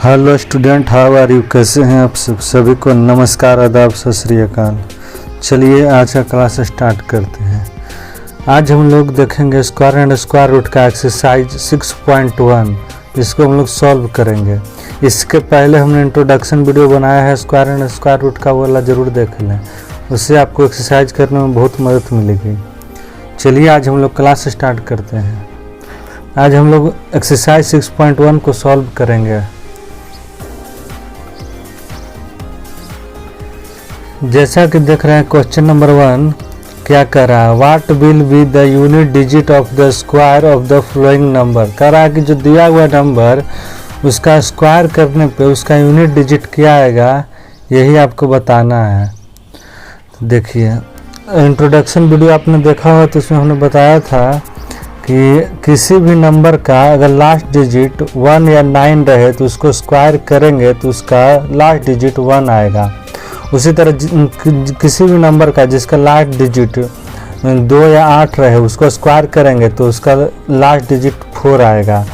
Hello student, how are you? कैसे हैं आप सभी को नमस्कार, आदाब, सत श्री अकाल। चलिए आज का क्लास स्टार्ट करते हैं। आज हम लोग देखेंगे स्क्वायर एंड स्क्वायर रूट का एक्सरसाइज 6.1। इसको हम लोग सॉल्व करेंगे। इसके पहले हमने इंट्रोडक्शन वीडियो बनाया है स्क्वायर एंड स्क्वायर रूट का, वो वाला ज़रूर देख लें, उससे आपको एक्सरसाइज करने में बहुत मदद मिलेगी। चलिए आज हम लोग क्लास स्टार्ट करते हैं। आज हम लोग एक्सरसाइज 6.1 को सॉल्व करेंगे। जैसा कि देख रहे हैं क्वेश्चन नंबर 1 क्या कह रहा है, what will be the unit digit of the square of the flowing number. कह रहा है कि जो दिया हुआ नंबर उसका स्क्वायर करने पे उसका यूनिट डिजिट क्या आएगा, यही आपको बताना है। तो देखिए इंट्रोडक्शन वीडियो आपने देखा हो तो उसमें हमने बताया था कि किसी भी नंबर का अगर लास्ट डिजिट 1 या 9 रहे तो उसको स्क्वायर करेंगे तो उसका लास्ट डिजिट 1 आएगा। उसी तरह किसी भी नंबर का जिसका लास्ट डिजिट 2 या 8 रहे उसको स्क्वायर करेंगे तो उसका लास्ट डिजिट 4 आएगा।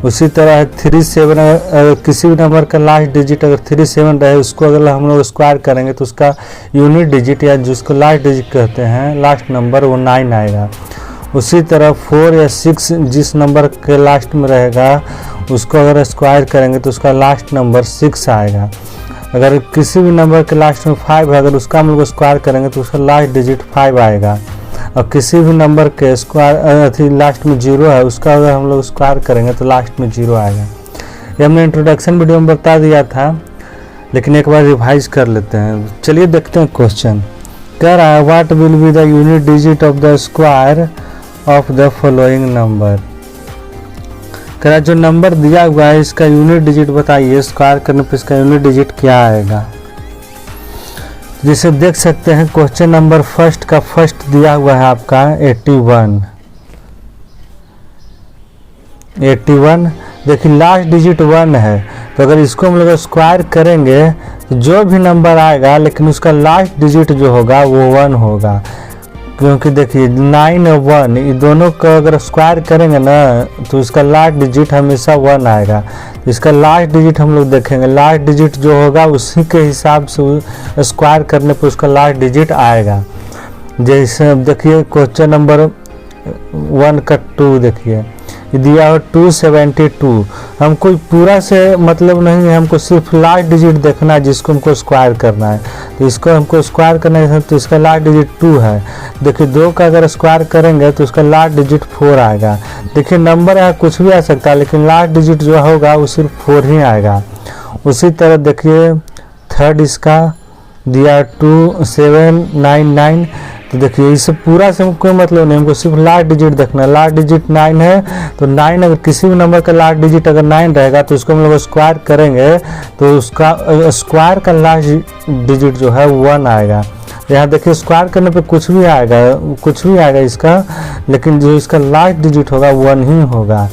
उसी तरह 37 किसी भी नंबर का लास्ट डिजिट अगर 37 रहे उसको अगर हम लोग स्क्वायर करेंगे तो उसका यूनिट डिजिट या जिसको लास्ट डिजिट कहते हैं लास्ट नंबर, वो 9 आएगा। उसी तरह 4 या 6 जिस नंबर के लास्ट में रहेगा उसको अगर स्क्वायर करेंगे तो उसका लास्ट नंबर 6 आएगा। अगर किसी भी नंबर के लास्ट में 5 है अगर उसका हम लोग स्क्वायर करेंगे तो उसका लास्ट डिजिट 5 आएगा। और किसी भी नंबर के स्क्वायर लास्ट में 0 है उसका अगर हम लोग स्क्वायर करेंगे तो लास्ट में 0 आएगा। ये हमने इंट्रोडक्शन वीडियो में बता दिया था, लेकिन एक बार रिवाइज कर लेते हैं। चलिए देखते हैं क्वेश्चन। कह रहा है what will be the unit digit of the square of the following number. कह रहा है जो नंबर दिया हुआ है इसका यूनिट डिजिट बताइए, स्क्वायर करने पर इसका यूनिट डिजिट क्या आएगा। जिसे देख सकते हैं क्वेश्चन नंबर फर्स्ट का फर्स्ट दिया हुआ है आपका 81। देखिए लास्ट डिजिट 1 है तो अगर इसको हम लोग स्क्वायर करेंगे तो जो भी नंबर आएगा लेकिन उसका लास्ट डिजिट जो होगा वो 1 होगा। क्योंकि देखिए 9 और 1 ये दोनों का अगर स्क्वायर करेंगे ना तो इसका लास्ट डिजिट हमेशा 1 आएगा। तो इसका लास्ट डिजिट हम लोग देखेंगे, लास्ट डिजिट जो होगा उसी के हिसाब से स्क्वायर करने पर उसका लास्ट डिजिट आएगा। जैसे देखिए क्वेश्चन नंबर 1 का 2 देखिए दिया हो 272। हमको पूरा से मतलब नहीं है, हमको सिर्फ लास्ट डिजिट देखना है जिसको हमको स्क्वायर करना है। तो इसको हमको स्क्वायर करना है तो इसका लास्ट डिजिट 2 है। देखिए 2 का अगर स्क्वायर करेंगे तो उसका लास्ट डिजिट 4 आएगा। देखिए नंबर यहाँ कुछ भी आ सकता है लेकिन लास्ट डिजिट जो होगा वो सिर्फ 4 ही आएगा। उसी तरह देखिए थर्ड इसका दिया 2799। तो देखिए इससे पूरा से कोई मतलब नहीं, हमको सिर्फ लास्ट डिजिट देखना है। लास्ट डिजिट 9 है तो 9 अगर किसी भी नंबर का लास्ट डिजिट अगर 9 रहेगा तो उसको हम लोग स्क्वायर करेंगे तो उसका स्क्वायर का लास्ट डिजिट जो है 1 आएगा। यहाँ देखिए स्क्वायर करने पे कुछ भी आएगा इसका, लेकिन जो इसका लास्ट डिजिट होगा 1 ही होगा।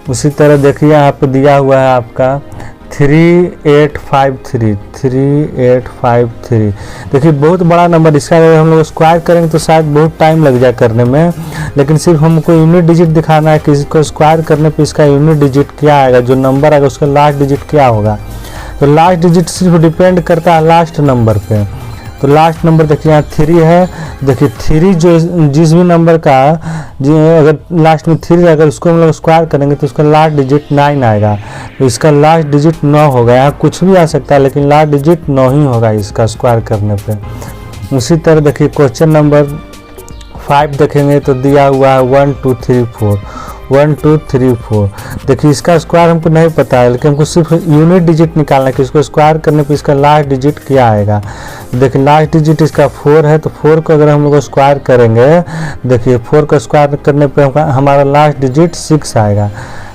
उसी तरह देखिए यहाँ पे दिया हुआ है आपका 3853। देखिए बहुत बड़ा नंबर, इसका अगर हम लोग स्क्वायर करेंगे तो शायद बहुत टाइम लग जाए करने में, लेकिन सिर्फ हमको यूनिट डिजिट दिखाना है कि इसको स्क्वायर करने पे इसका यूनिट डिजिट क्या आएगा, जो नंबर आएगा उसका लास्ट डिजिट क्या होगा। तो लास्ट डिजिट सिर्फ डिपेंड करता है लास्ट नंबर पे। तो लास्ट नंबर देखिए यहाँ 3 है। देखिए 3 जो जिस भी नंबर का अगर लास्ट में 3 अगर उसको हम लोग स्क्वायर करेंगे तो उसका लास्ट डिजिट 9 आएगा। तो इसका लास्ट डिजिट 9 होगा। यहाँ कुछ भी आ सकता है लेकिन लास्ट डिजिट 9 ही होगा इसका स्क्वायर करने पे। उसी तरह देखिए क्वेश्चन नंबर 5 देखेंगे तो दिया हुआ है 1 2 3 4। देखिए इसका स्क्वायर हमको नहीं पता है लेकिन हमको सिर्फ यूनिट डिजिट निकालना है कि इसको स्क्वायर करने पे इसका लास्ट डिजिट क्या आएगा। देखिए लास्ट डिजिट इसका 4 है तो 4 को अगर हम लोग स्क्वायर करेंगे, देखिए 4 को स्क्वायर करने पे हमारा लास्ट डिजिट 6 आएगा।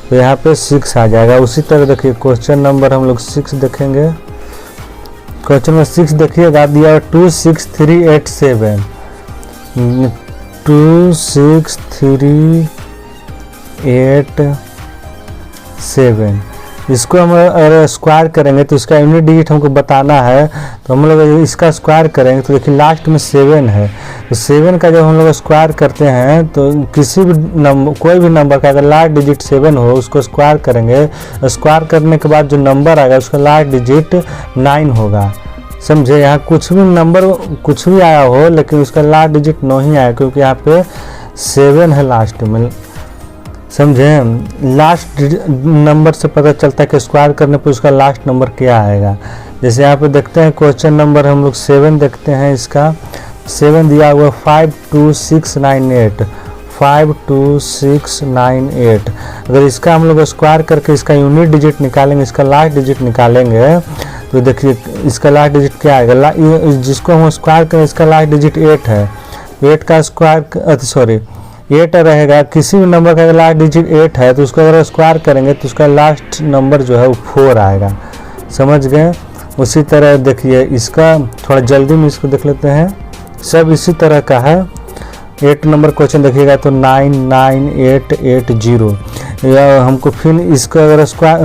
तो यहाँ पे 6 आ जाएगा। उसी तरह देखिए क्वेश्चन नंबर हम लोग 6 देखेंगे। क्वेश्चन नंबर 6 देखिएगा दिया 26387। 26387 इसको हम अगर स्क्वायर करेंगे तो इसका यूनिट डिजिट हमको बताना है। तो हम लोग इसका स्क्वायर करेंगे तो देखिए लास्ट में 7 है तो 7 का जब हम लोग स्क्वायर करते हैं तो किसी भी नंबर, कोई भी नंबर का अगर लास्ट डिजिट 7 हो उसको स्क्वायर करेंगे, स्क्वायर करने के बाद जो नंबर आएगा उसका लास्ट डिजिट 9 होगा। समझे, यहाँ कुछ भी नंबर कुछ भी आया हो लेकिन उसका लास्ट डिजिट 9 ही आया, क्योंकि यहाँ पे 7 है लास्ट में। समझे, लास्ट नंबर से पता चलता है कि स्क्वायर करने पे उसका लास्ट नंबर क्या आएगा। जैसे यहाँ पे देखते हैं क्वेश्चन नंबर हम लोग 7 देखते हैं, इसका 7 दिया हुआ 52698, 52698। अगर इसका हम लोग स्क्वायर करके इसका यूनिट डिजिट निकालेंगे, इसका लास्ट डिजिट निकालेंगे, तो देखिए इसका लास्ट डिजिट क्या आएगा। जिसको हम स्क्वायर करें इसका लास्ट डिजिट 8 है, 8 का स्क्वायर सॉरी 8 रहेगा। किसी भी नंबर का अगर लास्ट डिजिट 8 है तो उसको अगर स्क्वायर करेंगे तो उसका लास्ट नंबर जो है वो 4 आएगा। समझ गए। उसी तरह देखिए इसका थोड़ा जल्दी में इसको देख लेते हैं, सब इसी तरह का है। 8 नंबर क्वेश्चन देखिएगा तो 99880। या हमको फिर इसका अगर स्क्वायर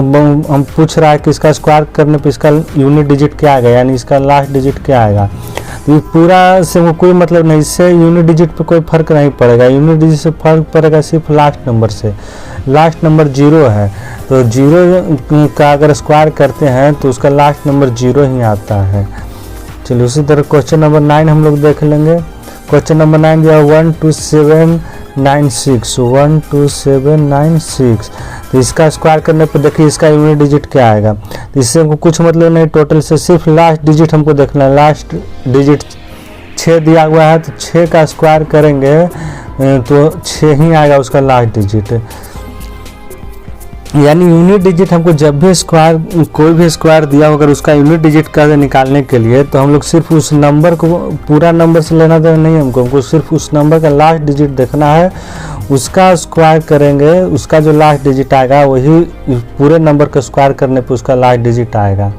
हम पूछ रहा है कि इसका स्क्वायर करने पे इसका यूनिट डिजिट क्या आएगा, यानी इसका लास्ट डिजिट क्या आएगा। तो ये पूरा से कोई मतलब नहीं, इससे यूनिट डिजिट पे कोई फर्क नहीं पड़ेगा। यूनिट डिजिट से फर्क पड़ेगा सिर्फ लास्ट नंबर से। लास्ट नंबर 0 है तो 0 का अगर स्क्वायर करते हैं तो उसका लास्ट नंबर 0 ही आता है। चलिए उसी तरह क्वेश्चन नंबर 9 हम लोग देख लेंगे। क्वेश्चन नंबर 9 दिया 12796, 12796। तो इसका स्क्वायर करने पर देखिए इसका यूनिट डिजिट क्या आएगा। तो इससे हमको कुछ मतलब नहीं, टोटल से सिर्फ लास्ट डिजिट हमको देखना है। लास्ट डिजिट 6 दिया हुआ है तो 6 का स्क्वायर करेंगे तो 6 ही आएगा उसका लास्ट डिजिट। यानी यूनिट डिजिट हमको जब भी स्क्वायर, कोई भी स्क्वायर दिया होगा उसका यूनिट डिजिट का निकालने के लिए तो हम लोग सिर्फ उस नंबर को, पूरा नंबर से लेना देना नहीं हमको सिर्फ उस नंबर का लास्ट डिजिट देखना है, उसका स्क्वायर करेंगे, उसका जो लास्ट डिजिट आएगा वही पूरे नंबर का स्क्वायर करने पे उसका लास्ट डिजिट आएगा।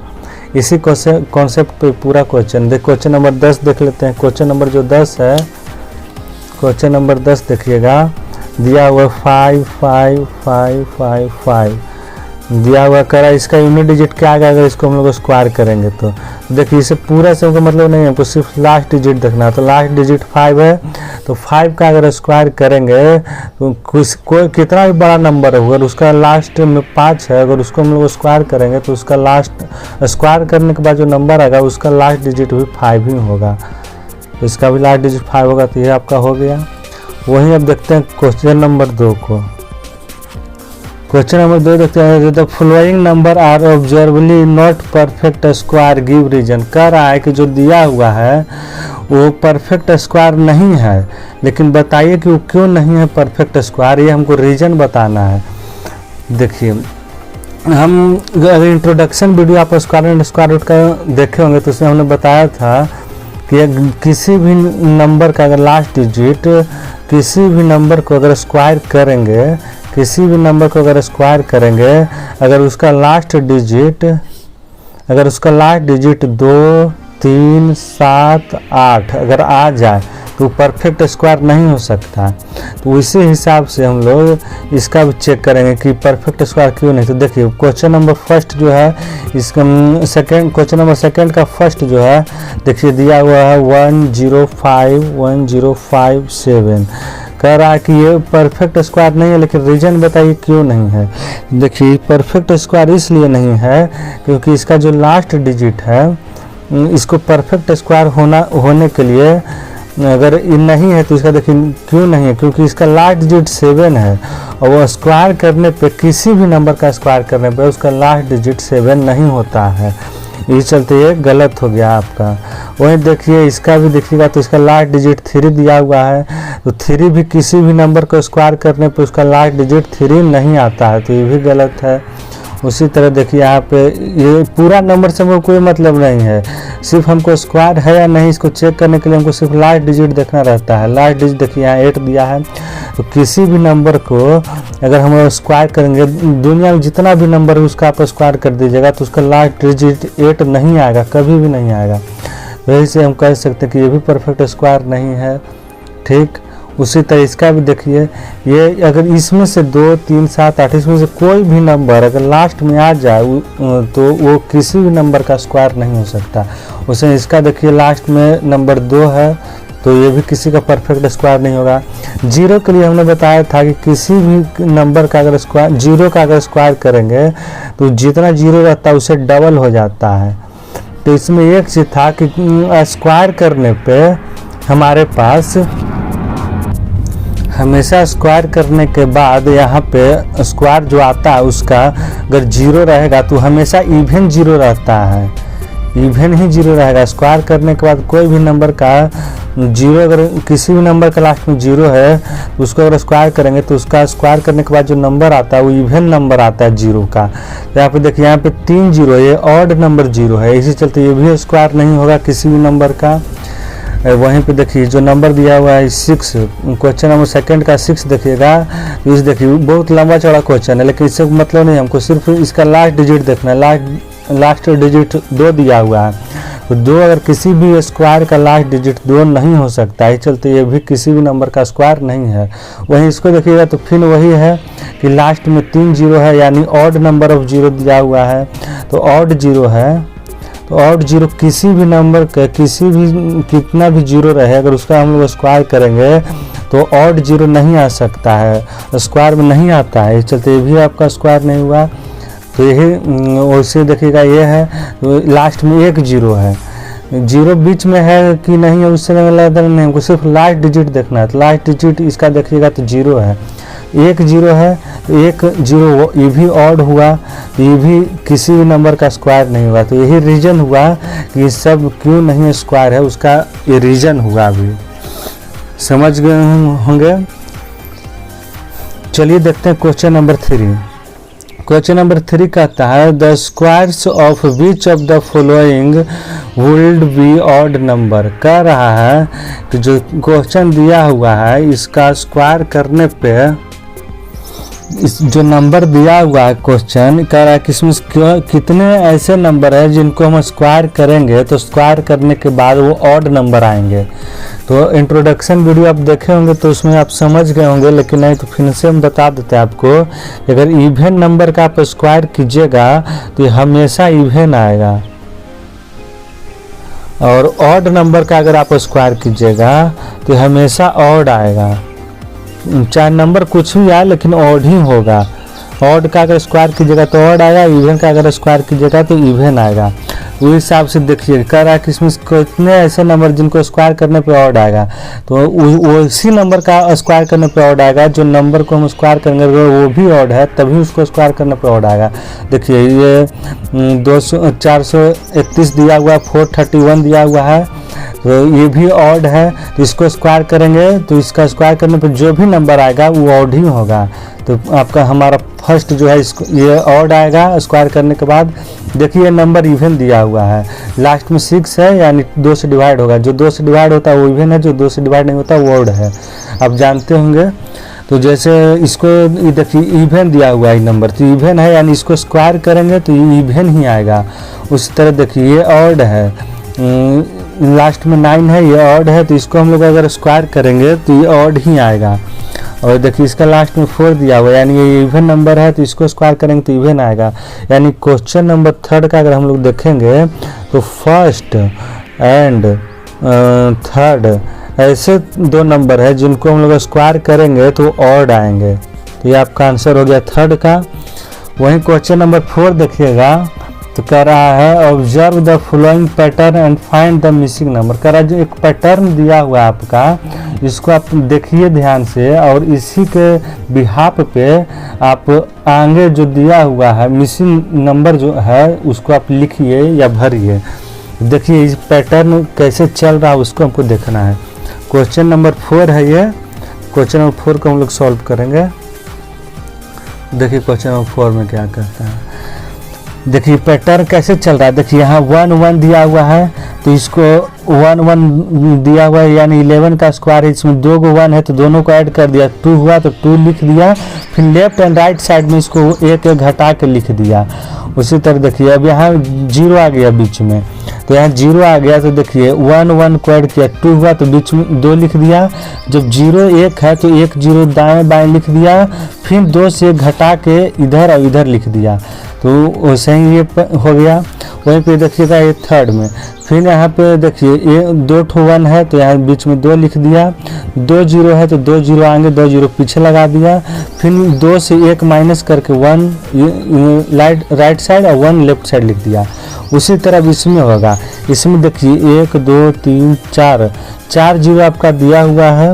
इसी कॉन्सेप्ट पे पूरा क्वेश्चन क्वेश्चन नंबर 10 देख लेते हैं। क्वेश्चन नंबर जो 10 है, क्वेश्चन नंबर 10 देखिएगा, दिया हुआ 55555 दिया हुआ करा। इसका यूनिट डिजिट क्या आएगा अगर इसको हम लोग स्क्वायर करेंगे तो देखिए इसे पूरा से हमको मतलब नहीं, हमको सिर्फ लास्ट डिजिट देखना है। तो लास्ट डिजिट 5 है तो 5 का अगर स्क्वायर करेंगे तो कोई कितना भी बड़ा नंबर होगा उसका लास्ट में 5 है, अगर उसको हम लोग स्क्वायर करेंगे तो उसका लास्ट स्क्वायर करने के बाद जो नंबर आएगा उसका लास्ट डिजिट भी 5 ही होगा। तो इसका भी लास्ट डिजिट 5 होगा। तो ये आपका हो गया। वहीं अब देखते हैं क्वेश्चन नंबर 2 को। क्वेश्चन नंबर 2 देखते हैं, the following number are observably not perfect square, give reason. कह रहा है कि जो दिया हुआ है वो परफेक्ट स्क्वायर नहीं है, लेकिन बताइए कि वो क्यों नहीं है परफेक्ट स्क्वायर, ये हमको रीजन बताना है। देखिए हम अगर इंट्रोडक्शन वीडियो आप स्क्वायर एंड स्क्वायर रूट का देखे होंगे तो उसमें हमने बताया था कि किसी भी नंबर का अगर लास्ट डिजिट, किसी भी नंबर को अगर स्क्वायर करेंगे, किसी भी नंबर को अगर स्क्वायर करेंगे, अगर उसका लास्ट डिजिट 2 3 7 8 अगर आ जाए तो परफेक्ट स्क्वायर नहीं हो सकता। तो उसी हिसाब से हम लोग इसका भी चेक करेंगे कि परफेक्ट स्क्वायर क्यों नहीं। तो देखिए क्वेश्चन नंबर फर्स्ट जो है, इसका सेकंड, क्वेश्चन नंबर सेकंड का फर्स्ट जो है देखिए दिया हुआ है 1057 कह रहा है कि ये परफेक्ट स्क्वायर नहीं है, लेकिन रीजन बताइए क्यों नहीं है। देखिए परफेक्ट स्क्वायर इसलिए नहीं है क्योंकि इसका जो लास्ट डिजिट है, इसको परफेक्ट स्क्वायर होने के लिए अगर ये नहीं है तो इसका देखिए क्यों नहीं है, क्योंकि इसका लास्ट डिजिट 7 है और वो स्क्वायर करने पे, किसी भी नंबर का स्क्वायर करने पे उसका लास्ट डिजिट 7 नहीं होता है। इस चलते ये गलत हो गया आपका। वहीं देखिए इसका भी देखिएगा तो इसका लास्ट डिजिट 3 दिया हुआ है, तो 3 भी किसी भी नंबर को स्क्वायर करने पे उसका लास्ट डिजिट 3 नहीं आता है, तो ये भी गलत है। उसी तरह देखिए यहाँ पे ये पूरा नंबर से हमको कोई मतलब नहीं है, सिर्फ हमको स्क्वायर है या नहीं इसको चेक करने के लिए हमको सिर्फ लास्ट डिजिट देखना रहता है। लास्ट डिजिट देखिए यहाँ 8 दिया है, तो किसी भी नंबर को अगर हम स्क्वायर करेंगे, दुनिया में जितना भी नंबर है उसका आप स्क्वायर कर दीजिएगा तो उसका लास्ट डिजिट 8 नहीं आएगा, कभी भी नहीं आएगा। वही से हम कह सकते हैं कि ये भी परफेक्ट स्क्वायर नहीं है। ठीक उसी तरह इसका भी देखिए, ये अगर इसमें से 2 3 7 8 इसमें से कोई भी नंबर अगर लास्ट में आ जाए तो वो किसी भी नंबर का स्क्वायर नहीं हो सकता। उसे इसका देखिए लास्ट में नंबर 2 है तो ये भी किसी का परफेक्ट स्क्वायर नहीं होगा। जीरो के लिए हमने बताया था कि किसी भी नंबर का अगर स्क्वायर, जीरो का अगर स्क्वायर करेंगे तो जितना जीरो रहता है उससे डबल हो जाता है। तो इसमें एक चीज़ था कि स्क्वायर करने पे हमारे पास हमेशा स्क्वायर करने के बाद यहाँ पे स्क्वायर जो आता है उसका अगर जीरो रहेगा तो हमेशा इवन जीरो रहता है, इवन ही जीरो रहेगा। स्क्वायर करने के बाद कोई भी नंबर का जीरो, अगर किसी भी नंबर का लास्ट में जीरो है तो उसको अगर स्क्वायर करेंगे तो उसका स्क्वायर करने के बाद जो नंबर आता है वो इवन नंबर आता है जीरो का। तो यहाँ पे देखिए, यहाँ पे 3 जीरो, ये ऑड नंबर जीरो है, इसी चलते ये भी स्क्वायर नहीं होगा किसी भी नंबर का। वहीं पे देखिए जो नंबर दिया हुआ है 6, क्वेश्चन नंबर सेकंड का 6 देखिएगा। इस देखिए बहुत लंबा चौड़ा क्वेश्चन है, लेकिन इससे मतलब नहीं, हमको सिर्फ इसका लास्ट डिजिट देखना है। लास्ट डिजिट 2 दिया हुआ है, तो 2 अगर किसी भी स्क्वायर का लास्ट डिजिट 2 नहीं हो सकता है, चलते ये भी किसी भी नंबर का स्क्वायर नहीं है। वहीं इसको देखिएगा तो फिर वही है कि लास्ट में 3 जीरो है, यानी ऑड नंबर ऑफ जीरो दिया हुआ है, तो ऑड जीरो है। तो ऑड जीरो किसी भी नंबर का किसी भी कितना भी जीरो रहे, अगर उसका हम लोग स्क्वायर करेंगे तो ऑड जीरो नहीं आ सकता है, स्क्वायर में नहीं आता है, इस चलते ये भी आपका स्क्वायर नहीं हुआ। तो यही वैसे देखिएगा, ये है तो लास्ट में 1 जीरो है, जीरो बीच में है कि नहीं है उससे नहीं, हमको सिर्फ लास्ट डिजिट देखना है। तो लास्ट डिजिट इसका देखिएगा तो जीरो है, 1 जीरो है, तो 1 जीरो ये भी ऑड हुआ, तो ये भी किसी भी नंबर का स्क्वायर नहीं हुआ। तो यही रीजन हुआ कि ये सब क्यों नहीं स्क्वायर है, उसका ये रीजन हुआ। अभी समझ गए होंगे। चलिए देखते हैं क्वेश्चन नंबर 3। क्वेश्चन नंबर 3 कहता है the squares of which of the following would be odd number. कह रहा है कि जो क्वेश्चन दिया हुआ है इसका स्क्वायर करने पे इस जो नंबर दिया हुआ है, क्वेश्चन कह रहा है कि इसमें कितने ऐसे नंबर है जिनको हम स्क्वायर करेंगे तो स्क्वायर करने के बाद वो ऑड नंबर आएंगे। तो इंट्रोडक्शन वीडियो आप देखे होंगे तो उसमें आप समझ गए होंगे, लेकिन नहीं तो फिर से हम बता देते हैं आपको। अगर इवन नंबर का आप स्क्वायर कीजिएगा तो ये हमेशा इवन आएगा, और ऑड नंबर का अगर आप स्क्वायर कीजिएगा तो हमेशा ऑड आएगा। चाहे नंबर कुछ भी आए लेकिन ऑड ही होगा। ऑड का अगर स्क्वायर कीजिएगा तो ऑड आएगा, इवन का अगर स्क्वायर कीजिएगा तो इवन आएगा। उस हिसाब से देखिए, कह रहा है कि इसमें कितने ऐसे नंबर जिनको स्क्वायर करने पे ऑड आएगा, तो उसी नंबर का स्क्वायर करने पे ऑड आएगा। जो नंबर को हम स्क्वायर करेंगे वो भी ऑड है, तभी उसको स्क्वायर करने पे ऑड आएगा। देखिए ये 431 दिया हुआ है, 431 दिया हुआ है, तो ये भी ऑड है। तो इसको स्क्वायर करेंगे तो इसका स्क्वायर करने पे जो भी नंबर आएगा वो ऑड ही होगा। तो आपका हमारा फर्स्ट जो है इसको ये ऑड आएगा स्क्वायर करने के बाद। देखिए नंबर इवन दिया हुआ है, लास्ट में 6 है, यानी 2 से डिवाइड होगा। जो 2 से डिवाइड होता है वो इवन है, जो 2 से डिवाइड नहीं होता वो ऑड है, आप जानते होंगे। तो जैसे इसको देखिए इवन दिया हुआ है नंबर, तो इवन है यानी इसको स्क्वायर करेंगे तो ये इवन ही आएगा। उसी तरह देखिए ये ऑड है, लास्ट में 9 है, ये ऑड है, तो इसको हम लोग अगर स्क्वायर करेंगे तो ये ऑड ही आएगा। और देखिए इसका लास्ट में 4 दिया हुआ है, यानी ये इवन नंबर है, तो इसको स्क्वायर करेंगे तो इवन आएगा। यानी क्वेश्चन नंबर 3 का अगर हम लोग देखेंगे तो फर्स्ट एंड थर्ड ऐसे 2 नंबर है जिनको हम लोग स्क्वायर करेंगे तो ऑड आएंगे। तो ये आपका आंसर हो गया 3 का। वहीं क्वेश्चन नंबर 4 देखिएगा तो कह रहा है observe the following pattern and find the missing number. कह रहा है जो एक पैटर्न दिया हुआ है आपका, इसको आप देखिए ध्यान से, और इसी के बिहाफ पे आप आगे जो दिया हुआ है मिसिंग नंबर जो है उसको आप लिखिए या भरिए। देखिए इस पैटर्न कैसे चल रहा है उसको हमको देखना है। क्वेश्चन नंबर 4 है ये, क्वेश्चन नंबर 4 को हम लोग सॉल्व करेंगे। देखिए क्वेश्चन नंबर 4 में क्या कहता है, देखिए पैटर्न कैसे चल रहा है। देखिए यहाँ 1 1 दिया हुआ है, तो इसको 1 1 दिया हुआ है यानी 11 का स्क्वायर है, इसमें 2 गो 1 है तो दोनों को ऐड कर दिया, 2 हुआ तो 2 लिख दिया। फिर लेफ्ट एंड राइट साइड में इसको 1 1 घटा के लिख दिया। उसी तरह देखिए अब यहाँ 0 आ गया बीच में, तो यहाँ 0 आ गया, तो देखिए 1 1 को ऐड किया, 2 हुआ तो बीच में 2 लिख दिया। जब 0 1 है तो 1 0 दाएं बाएं लिख दिया, फिर 2 से घटा के इधर और इधर लिख दिया, तो वैसे ही ये हो गया। वहीं पे देखिएगा ये थर्ड में। फिर यहाँ पे देखिए ये 2 ठो 1 है तो यहाँ बीच में 2 लिख दिया, 2 0 है तो 2 0 आएंगे, 2 0 पीछे लगा दिया। फिर 2 से 1 माइनस करके 1 राइट साइड और 1 लेफ्ट साइड लिख दिया। उसी तरह इसमें होगा, इसमें देखिए 1 2 3 4 0 आपका दिया हुआ है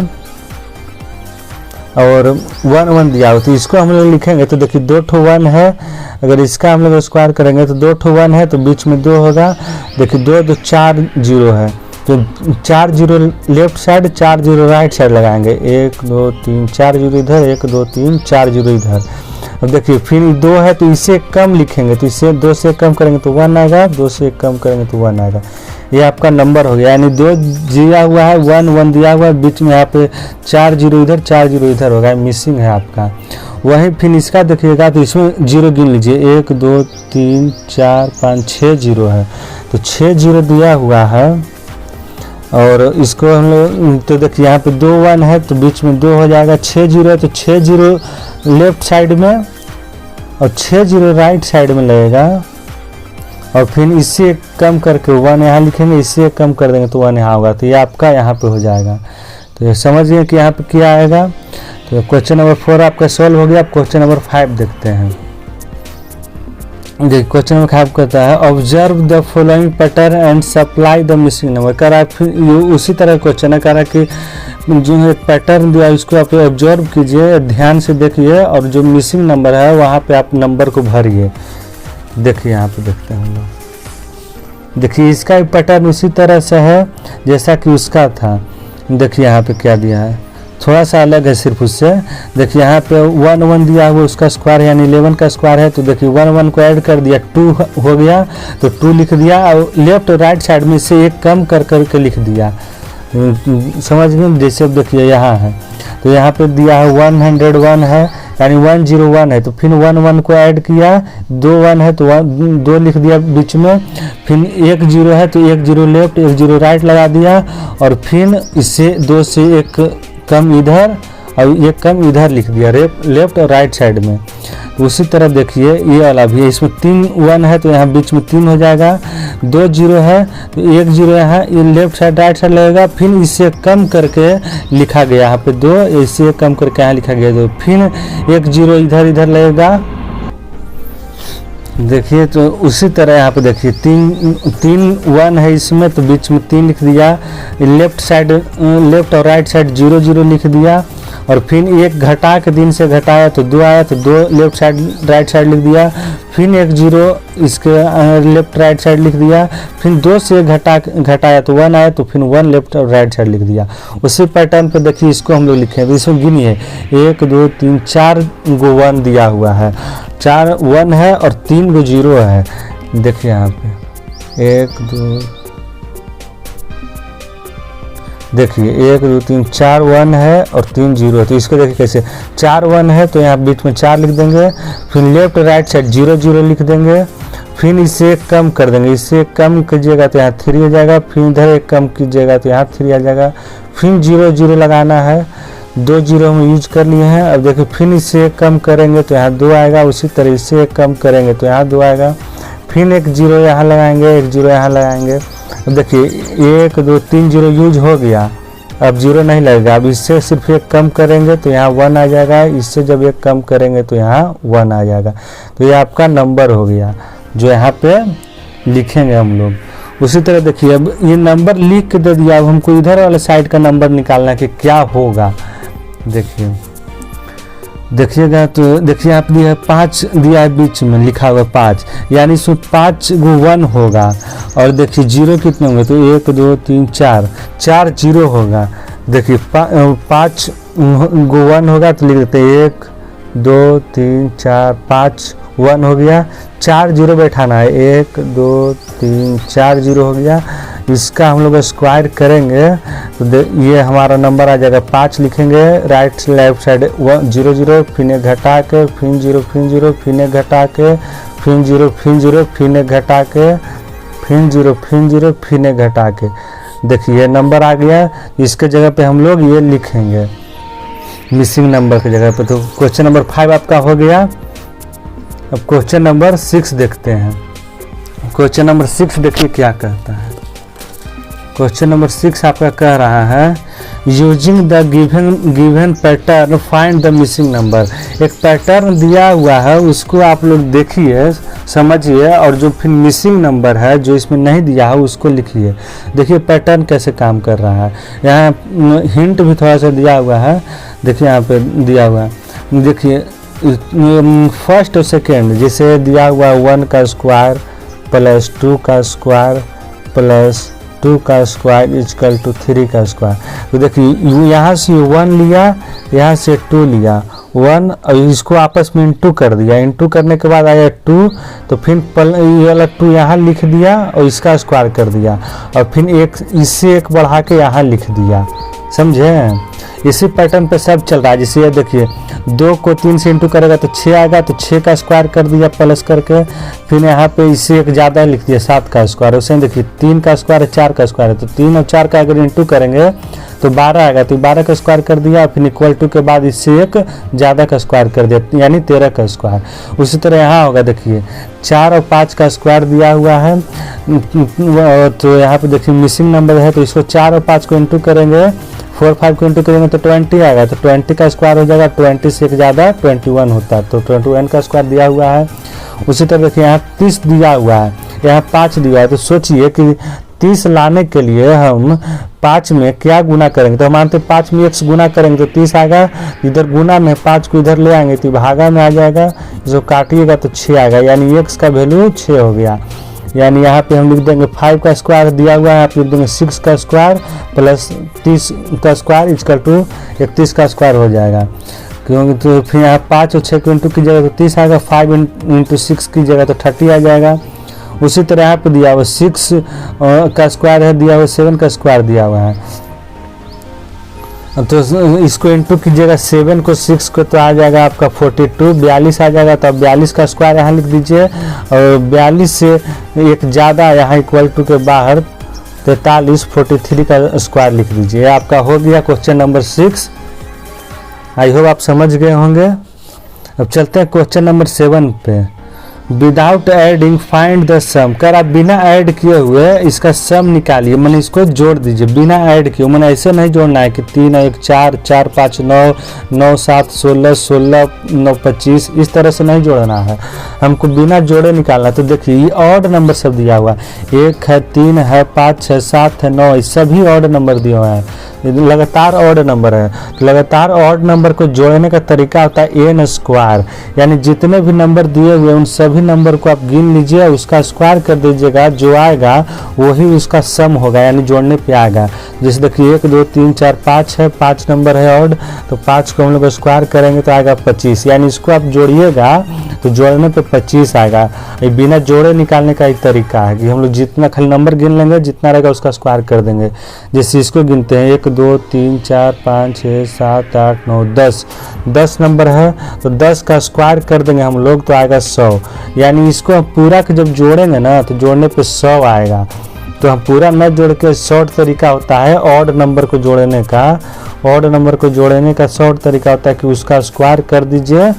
और 1 1 दिया हुआ, तो इसको हम लोग लिखेंगे तो देखिए 2 ठो 1 है, अगर इसका हम लोग स्क्वायर करेंगे तो 2 ठो 1 है तो बीच में 2 होगा। देखिए 2 तो 4 0 है तो 4 0 लेफ्ट साइड, 4 0 राइट साइड लगाएंगे, 1 2 3 4 0 इधर, 1 2 3 4 0 इधर। अब देखिए फिर 2 है तो इससे कम लिखेंगे तो इससे 2 से कम करेंगे तो 1 आएगा, 2 से कम करेंगे तो 1 आएगा। ये आपका नंबर हो गया, यानी 2 दिया हुआ है, 1 1 दिया हुआ है, बीच में यहाँ पे 4 0 इधर 4 0 इधर होगा, मिसिंग है आपका। वहीं फिर इसका देखिएगा तो इसमें 0 गिन लीजिए, 1 2 3 4 5 6 0 है तो 6 0 दिया हुआ है। और इसको हम लोग तो देखिए यहाँ पे 2 1 है तो बीच में 2 हो जाएगा, 6 0 है तो 6 0 लेफ्ट साइड में और 6 0 राइट साइड में लगेगा। और फिर इससे कम करके 1 यहाँ लिखेंगे, इससे कम कर देंगे तो 1 यहाँ होगा, तो ये आपका यहाँ पे हो जाएगा। तो ये समझ गए कि यहाँ पे क्या आएगा। तो क्वेश्चन नंबर 4 आपका सॉल्व हो गया। अब क्वेश्चन नंबर 5 देखते हैं। देखिए क्वेश्चन नंबर 5 कहता है observe the following pattern and supply the missing number. कह रहा है फिर उसी तरह क्वेश्चन है, कह रहा है कि जो है पैटर्न दिया है उसको आप ऑब्जर्व कीजिए, ध्यान से देखिए और जो मिसिंग नंबर है वहाँ पे आप नंबर को भरिए। देखिए यहाँ पे देखते हैं हम लोग, देखिए इसका पैटर्न उसी तरह से है जैसा कि उसका था। देखिए यहाँ पे क्या दिया है, थोड़ा सा अलग है सिर्फ उससे। देखिए यहाँ पे 1 1 दिया हुआ, उसका स्क्वायर यानी 11 का स्क्वायर है तो देखिए 1 1 को ऐड कर दिया, 2 हो गया तो 2 लिख दिया और लेफ्ट और राइट साइड में से एक कम कर करके लिख दिया। समझ गए। जैसे अब देखिए यहाँ है तो यहाँ पे दिया है 101 है यानी 101 है तो फिर 1 1 को ऐड किया, 2 1 है तो 2 लिख दिया बीच में, फिर 1 0 है तो 1 0 लेफ्ट 1 0 राइट लगा दिया और फिर इससे 2 से 1 कम इधर और 1 कम इधर लिख दिया लेफ्ट और राइट साइड में। तो उसी तरह देखिए ये वाला भी है, इसमें 3 1 है तो यहाँ बीच में 3 हो जाएगा, 2 0 है तो 1 0 यहाँ ये लेफ्ट साइड राइट साइड लगेगा, फिर इससे कम करके लिखा गया यहाँ पे 2, इससे कम करके यहाँ लिखा गया 2, फिर 1 0 इधर इधर लगेगा। देखिए तो उसी तरह यहाँ पे देखिए 3 1 है इसमें तो बीच में 3 लिख दिया, लेफ्ट साइड लेफ्ट और राइट साइड 0 0 लिख दिया और फिर 1 घटा के 3 से घटाया तो 2 आया तो 2 लेफ्ट साइड राइट साइड लिख दिया, फिर 1 0 इसके लेफ्ट राइट साइड लिख दिया, फिर 2 से घटाया तो 1 आया तो फिर 1 लेफ्ट और राइट साइड लिख दिया। उसी पैटर्न पे देखिए इसको हम लोग लिखे तो इसमें गिनिए 1 2 3 4 गो 1 दिया हुआ है, 4 1 है और 3 गो 0 है। देखिए यहाँ पे 1 2 देखिए 1 2 3 4 1 है और 3 0 है तो इसको देखिए कैसे 4 1 है तो यहाँ बीच में 4 लिख देंगे, फिर लेफ्ट राइट साइड 0 0 लिख देंगे, फिर इससे कम कर देंगे, इससे कम कीजिएगा तो यहाँ 3 हो जाएगा, फिर इधर एक कम कीजिएगा तो यहाँ 3 आ जाएगा, फिर 0 0 लगाना है, 2 0 हम यूज कर लिए हैं। अब देखिए फिर इससे कम करेंगे तो यहाँ 2 आएगा, उसी तरह इससे कम करेंगे तो यहाँ 2 आएगा, फिर 1 0 यहाँ लगाएंगे, 1 0 यहाँ लगाएंगे। अब देखिए 1 2 3 0 यूज हो गया, अब 0 नहीं लगेगा, अब इससे सिर्फ 1 कम करेंगे तो यहाँ 1 आ जाएगा, इससे जब 1 कम करेंगे तो यहाँ 1 आ जाएगा। तो ये आपका नंबर हो गया जो यहाँ पे लिखेंगे हम लोग। उसी तरह देखिए अब ये नंबर लिख के दे दिया, अब हमको इधर वाले साइड का नंबर निकालना कि क्या होगा। देखिएगा तो देखिए आप दिया 5 दिया है बीच में लिखा हुआ 5 यानी इसमें 5 गो 1 होगा और देखिए 0 कितने होंगे तो 1 2 3 4 0 होगा। देखिए 5 गो 1 होगा तो लिख देते 1 2 3 4 5 1 हो गया, 4 0 बैठाना है, 1 2 3 4 0 हो गया। इसका हम लोग स्क्वायर करेंगे तो ये हमारा नंबर आ जाएगा 5 लिखेंगे, राइट लेफ्ट साइड 0 0 फिर घटा के फिर 0 फिर 0 फिर घटा के फिर 0 फिर 0 फिर घटा के फिर 0 फिर 0 फिर घटा के। देखिए ये नंबर आ गया, इसके जगह पे हम लोग ये लिखेंगे मिसिंग नंबर की जगह पे। तो क्वेश्चन नंबर 5 आपका हो गया। अब क्वेश्चन नंबर 6 देखते हैं। क्वेश्चन नंबर 6 देखिए क्या कहता है। क्वेश्चन नंबर 6 आपका कह रहा है using the given pattern find the missing number. एक पैटर्न दिया हुआ है, उसको आप लोग देखिए, समझिए, और जो फिर मिसिंग नंबर है जो इसमें नहीं दिया है उसको लिखिए। देखिए पैटर्न कैसे काम कर रहा है। यहाँ हिंट भी थोड़ा सा दिया हुआ है, देखिए यहाँ पे दिया हुआ है। देखिए फर्स्ट और सेकेंड जैसे दिया हुआ 1 का स्क्वायर प्लस 2 का स्क्वायर प्लस 2 का स्क्वायर इजकल टू 3 का स्क्वायर। तो देखिए यहाँ से 1 लिया, यहाँ से 2 लिया, 1 और इसको आपस में इंटू कर दिया, इंटू करने के बाद आया 2, तो फिर ये वाला 2 यहाँ लिख दिया और इसका स्क्वायर कर दिया, और फिर एक इससे एक बढ़ा के यहाँ लिख दिया। समझे? इसी पैटर्न पे सब चल रहा है। जैसे ये देखिए 2 को 3 से इंटू करेगा तो 6 आएगा, तो 6 का स्क्वायर कर दिया प्लस करके, फिर यहाँ पे इससे एक ज़्यादा लिख दिया 7 का स्क्वायर। उसे देखिए 3 का स्क्वायर है 4 का स्क्वायर है, तो 3 और 4 का अगर इंटू करेंगे तो 12 आएगा, तो 12 का स्क्वायर कर दिया, फिर इक्वल टू के बाद इससे एक ज़्यादा का स्क्वायर कर दिया, यानी 13 का स्क्वायर। उसी तरह यहाँ होगा, देखिए 4 और 5 का स्क्वायर दिया हुआ है, तो यहाँ पे देखिए मिसिंग नंबर है, तो इसको 4 और 5 को इंटू करेंगे, 4 5 को इंटू करेंगे तो 20 आएगा, तो 20 का स्क्वायर हो जाएगा, 20 से एक ज़्यादा 21 होता है, तो 21 का स्क्वायर दिया हुआ है। उसी तरह देखिए यहाँ 30 दिया हुआ है, यहाँ 5 दिया है, तो सोचिए कि 30 लाने के लिए हम 5 में क्या गुना करेंगे, तो हम मानते 5 में x गुना करेंगे तो 30 आएगा, इधर गुना में 5 को इधर ले आएंगे तो भागा में आ जाएगा, जो काटिएगा तो 6 आएगा, यानी x का वैल्यू 6 हो गया। यानी यहाँ पे हम लिख देंगे 5 का स्क्वायर दिया हुआ है, आप लिख देंगे 6 का स्क्वायर प्लस 30 का स्क्वायर इजकल टू 31 का स्क्वायर हो जाएगा। क्योंकि तो फिर यहाँ 5 और 6 को इंटू की जगह तो 30 आएगा, 5 इंटू 6 की जगह तो 30 आ जाएगा। उसी तरह यहाँ पे दिया हुआ 6 का स्क्वायर है, दिया हुआ 7 का स्क्वायर दिया हुआ है, तो इसको इंटू कीजिएगा 7 को 6 को तो आ जाएगा आपका 42, 42 आ जाएगा, तो अब 42 का स्क्वायर यहाँ लिख दीजिए, और 42 से एक ज़्यादा यहाँ इक्वल टू के बाहर 43 43 का स्क्वायर लिख दीजिए। आपका हो गया क्वेश्चन नंबर 6। आई होप आप समझ गए होंगे। अब चलते हैं क्वेश्चन नंबर 7 पे। विदाउट एडिंग फाइंड द सम। कर आप बिना ऐड किए हुए इसका सम निकालिए, मैंने इसको जोड़ दीजिए बिना ऐड किए। मैंने ऐसे नहीं जोड़ना है कि 3 1 4 4 5 9 9 7 16 16 9 25, इस तरह से नहीं जोड़ना है, हमको बिना जोड़े निकालना। तो देखिए ये ऑड नंबर सब दिया हुआ है, 1 है 3 है 5 है 7 है 9 है, सभी ऑड नंबर दिए हुए हैं, लगातार ऑड नंबर है। तो लगातार ऑड नंबर को जोड़ने का तरीका होता है एन स्क्वायर, यानी जितने भी नंबर दिए हुए उन सभी नंबर को आप गिन लीजिए, उसका स्क्वायर कर दीजिएगा, जो आएगा वही उसका सम होगा, यानी जोड़ने पे आएगा। जैसे देखिए 1 2 3 4 5 है, 5 नंबर है ऑड, तो 5 को हम लोग स्क्वायर करेंगे तो आएगा 25, यानी इसको आप जोड़िएगा तो जोड़ने पे 25 आएगा। ये बिना जोड़े निकालने का एक तरीका है कि हम लोग जितना खाली नंबर गिन लेंगे, जितना रहेगा उसका स्क्वायर कर देंगे। जैसे इसको गिनते हैं 1 2 3 4 5 6 7 8 9 10, 10 नंबर है तो 10 का स्क्वायर कर देंगे हम लोग तो आएगा 100, यानी इसको हम पूरा के जब जोड़ेंगे ना तो जोड़ने पे 100 आएगा। तो हम पूरा न जोड़ के शॉर्ट तरीका होता है ऑड नंबर को जोड़ने का, ऑड नंबर को जोड़ने का शॉर्ट तरीका होता है कि उसका स्क्वायर कर दीजिए,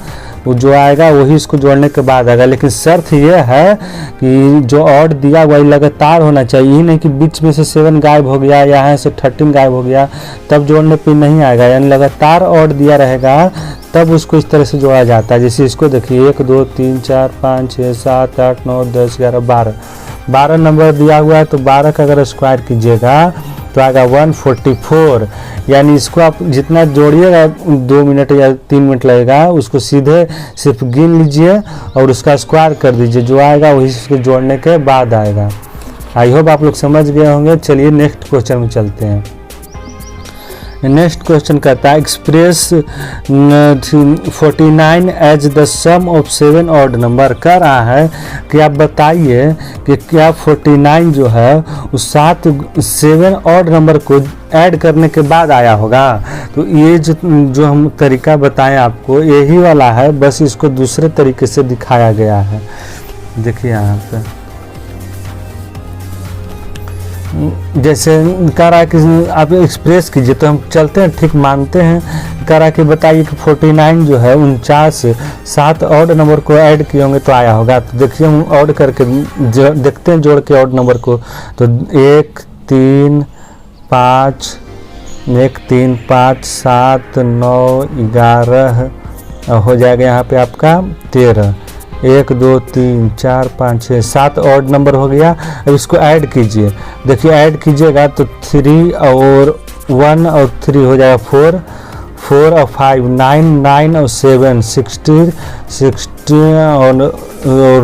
वो जो आएगा वही इसको जोड़ने के बाद आएगा। लेकिन शर्त ये है कि जो ऑड दिया वही लगातार होना चाहिए, यही नहीं कि बीच में से 7 गायब हो गया, यहाँ से 13 गायब हो गया तब जोड़ने पे नहीं आएगा, यानी लगातार ऑड दिया रहेगा तब उसको इस तरह से जोड़ा जाता है। जैसे इसको देखिए 1 2 3 4 5 6 7 8 9 10 11 12, 12 नंबर दिया हुआ है तो 12 का अगर स्क्वायर कीजिएगा तो आएगा 144, यानी इसको आप जितना जोड़िएगा 2 मिनट या 3 मिनट लगेगा, उसको सीधे सिर्फ गिन लीजिए और उसका स्क्वायर कर दीजिए, जो आएगा वही इसको जोड़ने के बाद आएगा। आई होप आप लोग समझ गए होंगे। चलिए नेक्स्ट क्वेश्चन में चलते हैं। नेक्स्ट क्वेश्चन कहता है express 49 as the sum of 7 odd number. कह रहा है कि आप बताइए कि क्या 49 जो है उस 7 ऑड नंबर को ऐड करने के बाद आया होगा। तो ये जो हम तरीका बताएं आपको यही वाला है, बस इसको दूसरे तरीके से दिखाया गया है। देखिए यहाँ पे जैसे कह रहा है कि आप एक्सप्रेस कीजिए, तो हम चलते हैं ठीक मानते हैं करा कि बताइए कि 49 जो है 49 7 ऑड नंबर को ऐड किए होंगे तो आया होगा। तो देखिए हम ऑड करके देखते हैं, जोड़ के ऑड नंबर को। तो 1 3 5 1 3 5 7 9 11 हो जाएगा यहाँ पे आपका 13। 1 2 3 4 5 6 7 ऑड नंबर हो गया। अब इसको ऐड कीजिए, देखिए ऐड कीजिएगा तो 3 और 1 और 3 हो जाएगा 4 4 और 5 9 9 और 7 16 16 और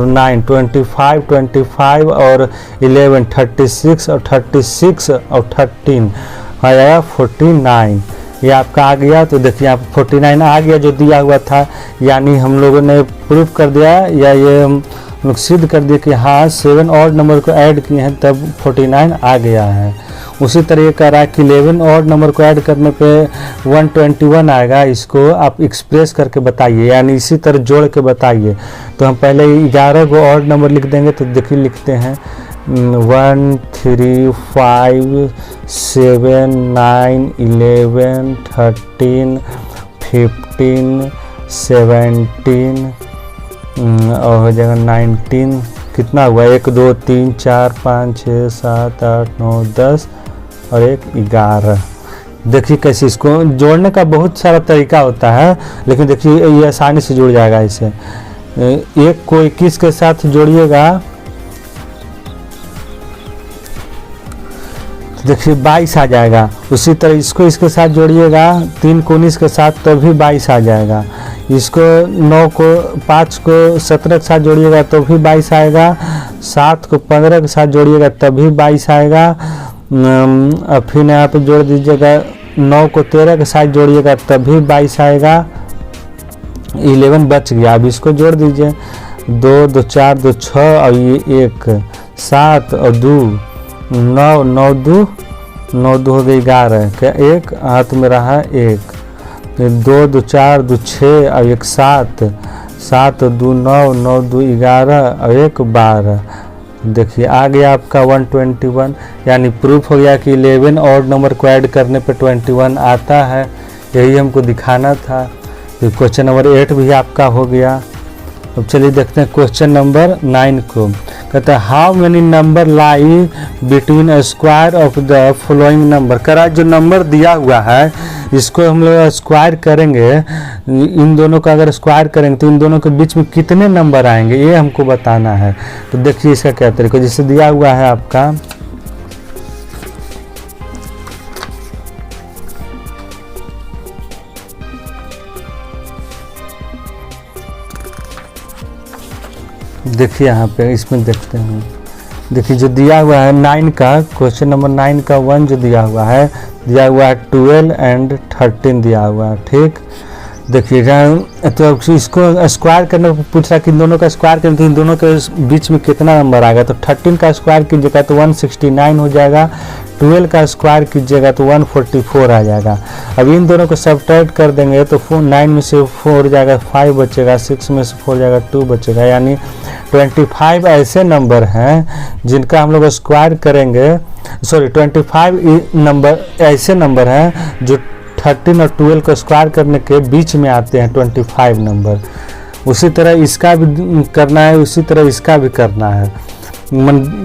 9 25 25 और 11 36 और 36 और 13 आ जाएगा 49। ये आपका आ गया। तो देखिए आप 49 आ गया जो दिया हुआ था, यानी हम लोगों ने प्रूफ कर दिया या ये हम लोग सिद्ध कर दिए कि हाँ 7 ऑड नंबर को ऐड किए हैं तब 49 आ गया है। उसी तरह ये कह रहा है कि 11 ऑड नंबर को ऐड करने पे 121 आएगा। इसको आप एक्सप्रेस करके बताइए, यानी इसी तरह जोड़ के बताइए। तो हम पहले 11 को ऑड नंबर लिख देंगे। तो देखिए लिखते हैं 1 3 5 7 9 11 13 15 17 और हो जाएगा 19। कितना हुआ 1 2 3 4 5 6 7 8 9 10 और 11। देखिए कैसे इसको जोड़ने का बहुत सारा तरीका होता है, लेकिन देखिए ये आसानी से जुड़ जाएगा। इसे 1 को 21 के साथ जोड़िएगा तो देखिए 22 आ जाएगा। उसी तरह इसको इसके साथ जोड़िएगा 3 को 19 के साथ तो भी 22 आ जाएगा। इसको 9 को 5 को 17 के साथ जोड़िएगा तो भी 22 आएगा। 7 को 15 के साथ जोड़िएगा तभी 22 आएगा। फिर यहाँ पे जोड़ दीजिएगा 9 को 13 के साथ जोड़िएगा तभी 22 आएगा। 11 बच गया। अब इसको जोड़ दीजिए 2 2 4 2 6 और ये 1 7 और 2 9 9 2 9 2 हो गई 11। क्या 1 हाथ में रहा 1 2 2 4 2 6 और 1 7 7 2 9 9 2 11 और 1 12। देखिए आ गया आपका 121, यानी प्रूफ हो गया कि 11 ऑड नंबर को ऐड करने पे 21 आता है। यही हमको दिखाना था। तो क्वेश्चन नंबर 8 भी आपका हो गया। अब चलिए देखते हैं क्वेश्चन नंबर 9 को। कहता है how many number lie between a square of the following number. करा जो नंबर दिया हुआ है इसको हम लोग स्क्वायर करेंगे, इन दोनों का अगर स्क्वायर करेंगे तो इन दोनों के बीच में कितने नंबर आएंगे ये हमको बताना है। तो देखिए इसका क्या तरीका, जैसे दिया हुआ है आपका देखिए यहाँ पे इसमें देखते हैं। देखिए जो दिया हुआ है 9 का क्वेश्चन नंबर 9 का 1 जो दिया हुआ है 12 एंड 13 दिया हुआ है। ठीक देखिएगा तो इसको स्क्वायर करने को पूछ रहा है कि इन दोनों का स्क्वायर करें तो इन दोनों के बीच में कितना नंबर आएगा। तो 13 का स्क्वायर कीजिएगा तो 169 हो जाएगा। 12 का स्क्वायर कीजिएगा तो 144 आ जाएगा। अब इन दोनों को सब्ट्रैक्ट कर देंगे तो 9 में से 4 जाएगा 5 बचेगा, 6 में से 4 जाएगा 2 बचेगा। यानी 25 ऐसे नंबर हैं जिनका हम लोग स्क्वायर करेंगे, 25 नंबर ऐसे नंबर हैं जो 13 और 12 को स्क्वायर करने के बीच में आते हैं 25 नंबर। उसी तरह इसका भी करना है, उसी तरह इसका भी करना है।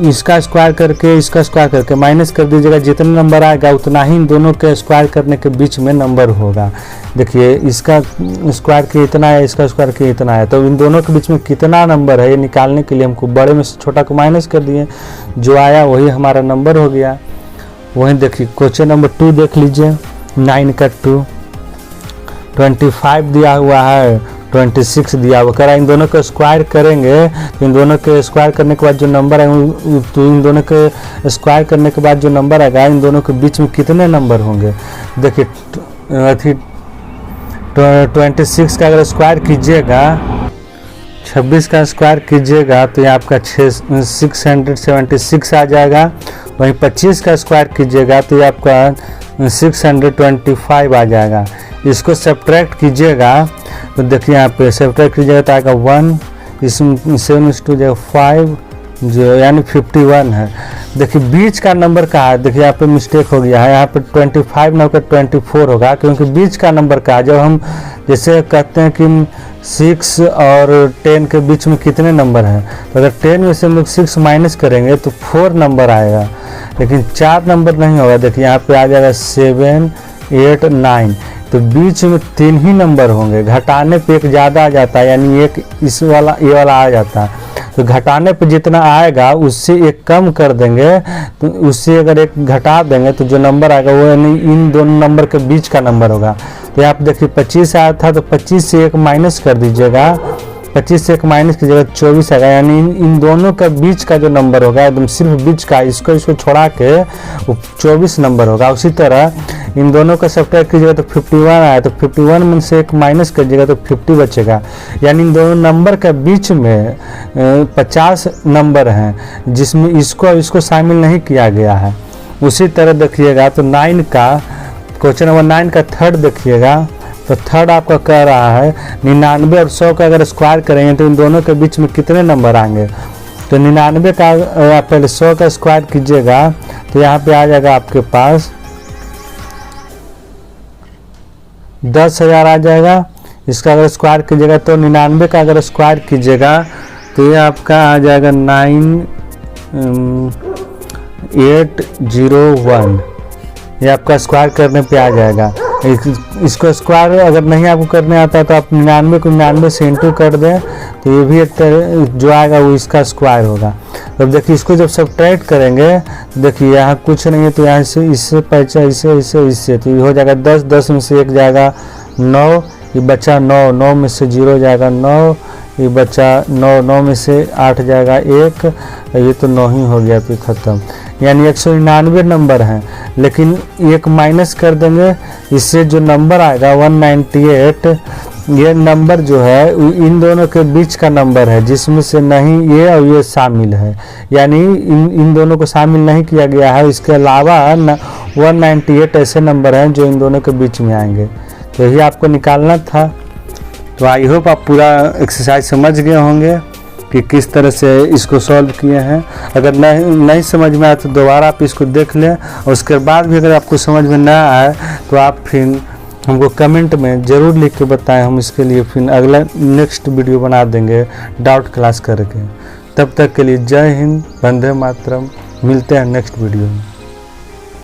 इसका स्क्वायर करके इसका स्क्वायर करके माइनस कर दीजिएगा, जितना नंबर आएगा उतना ही इन दोनों के स्क्वायर करने के बीच में नंबर होगा। देखिए इसका स्क्वायर के इतना है, इसका स्क्वायर के इतना है, तो इन दोनों के बीच में कितना नंबर है ये निकालने के लिए हमको बड़े में से छोटा को माइनस कर दिए, जो आया वही हमारा नंबर हो गया। वहीं देखिए क्वेश्चन नंबर 2 देख लीजिए 9 का 2, 25 दिया हुआ है, 26 दिया हुआ। करा इन दोनों को स्क्वायर करेंगे तो इन दोनों के स्क्वायर करने के बाद जो नंबर है तो इन दोनों के स्क्वायर करने के बाद जो नंबर आएगा इन दोनों के बीच में कितने नंबर होंगे। देखिए 26 का अगर स्क्वायर कीजिएगा, 26 का स्क्वायर कीजिएगा तो ये आपका 676 आ जाएगा। वहीं 25 का स्क्वायर कीजिएगा तो ये आपका 625 आ जाएगा। इसको सब्ट्रैक्ट कीजिएगा तो देखिए यहाँ पे सब्ट्रैक्ट कीजिएगा तो आएगा 1, इसमें 7 2 जाएगा 5, जो यानी 51 है। देखिए बीच का नंबर कहाँ है, देखिए यहाँ पे मिस्टेक हो गया है, यहाँ पे 25 ना होकर 24 होगा, क्योंकि बीच का नंबर कहाँ है। जब हम जैसे कहते हैं कि 6 और 10 के बीच में कितने नंबर हैं, तो अगर 10 में से हम लोग 6 माइनस करेंगे तो 4 नंबर आएगा, लेकिन 4 नंबर नहीं होगा। देखिए यहाँ पे आ जाएगा 7, 8, 9, तो बीच में 3 ही नंबर होंगे। घटाने पे एक ज़्यादा आ जाता है, यानी एक इस वाला ये वाला आ जाता है, तो घटाने पे जितना आएगा उससे एक कम कर देंगे, तो उससे अगर एक घटा देंगे तो जो नंबर आएगा वो यानी इन दोनों नंबर के बीच का नंबर होगा। तो यहाँ पे देखिए 25 आया था, तो 25 से एक माइनस कर दीजिएगा, 25 से एक माइनस कीजिएगा 24 आएगा, यानी इन दोनों का बीच का जो नंबर होगा एकदम सिर्फ बीच का, इसको छोड़ा के वो 24 नंबर होगा। उसी तरह इन दोनों का सब्ट्रैक्ट कीजिएगा तो 51 आया, तो 51 में से एक माइनस कीजिएगा तो 50 बचेगा, यानी इन दोनों नंबर के बीच में 50 नंबर हैं, जिसमें इसको शामिल नहीं किया गया है। उसी तरह देखिएगा तो 9 का क्वेश्चन नंबर 9 का थर्ड देखिएगा, तो थर्ड आपका कह रहा है 99 और 100 का अगर स्क्वायर करेंगे तो इन दोनों के बीच में कितने नंबर आएंगे। तो 99 का आप पहले 100 का स्क्वायर कीजिएगा, तो यहाँ पे आ जाएगा आपके पास 10,000 आ जाएगा। इसका अगर स्क्वायर कीजिएगा तो 99 का अगर स्क्वायर कीजिएगा तो ये आपका आ जाएगा 9801, ये आपका स्क्वायर करने पे आ जाएगा। इसको स्क्वायर अगर नहीं आपको करने आता तो आप 99 को 99 से इंटू कर दें, तो ये भी एक तरह जो आएगा वो इसका स्क्वायर होगा। तो देखिए इसको जब सब्ट्रैक्ट करेंगे तो देखिए यहाँ कुछ नहीं है, तो यहाँ से इससे पैसा इससे तो ये हो जाएगा 10, 10 में से 1 जाएगा 9, ये बचा 9, 9 में से 0 जाएगा 9, ये बचा 9, 9 में से 8 जाएगा 1, ये तो 9 ही हो गया, तो ख़त्म। यानी 199 नंबर हैं, लेकिन एक माइनस कर देंगे, इससे जो नंबर आएगा 198, ये नंबर जो है इन दोनों के बीच का नंबर है, जिसमें से नहीं ये और ये शामिल है, यानी इन दोनों को शामिल नहीं किया गया है। इसके अलावा 198 ऐसे नंबर हैं जो इन दोनों के बीच में आएंगे, तो यही आपको निकालना था। तो आई होप आप पूरा एक्सरसाइज समझ गए होंगे कि किस तरह से इसको सॉल्व किए हैं। अगर नहीं समझ में आए तो दोबारा आप इसको देख लें, और उसके बाद भी अगर आपको समझ में ना आए तो आप फिर हमको कमेंट में ज़रूर लिख के बताएं, हम इसके लिए फिर अगला नेक्स्ट वीडियो बना देंगे डाउट क्लास करके। तब तक के लिए जय हिंद, वंदे मातरम, मिलते हैं नेक्स्ट वीडियो में।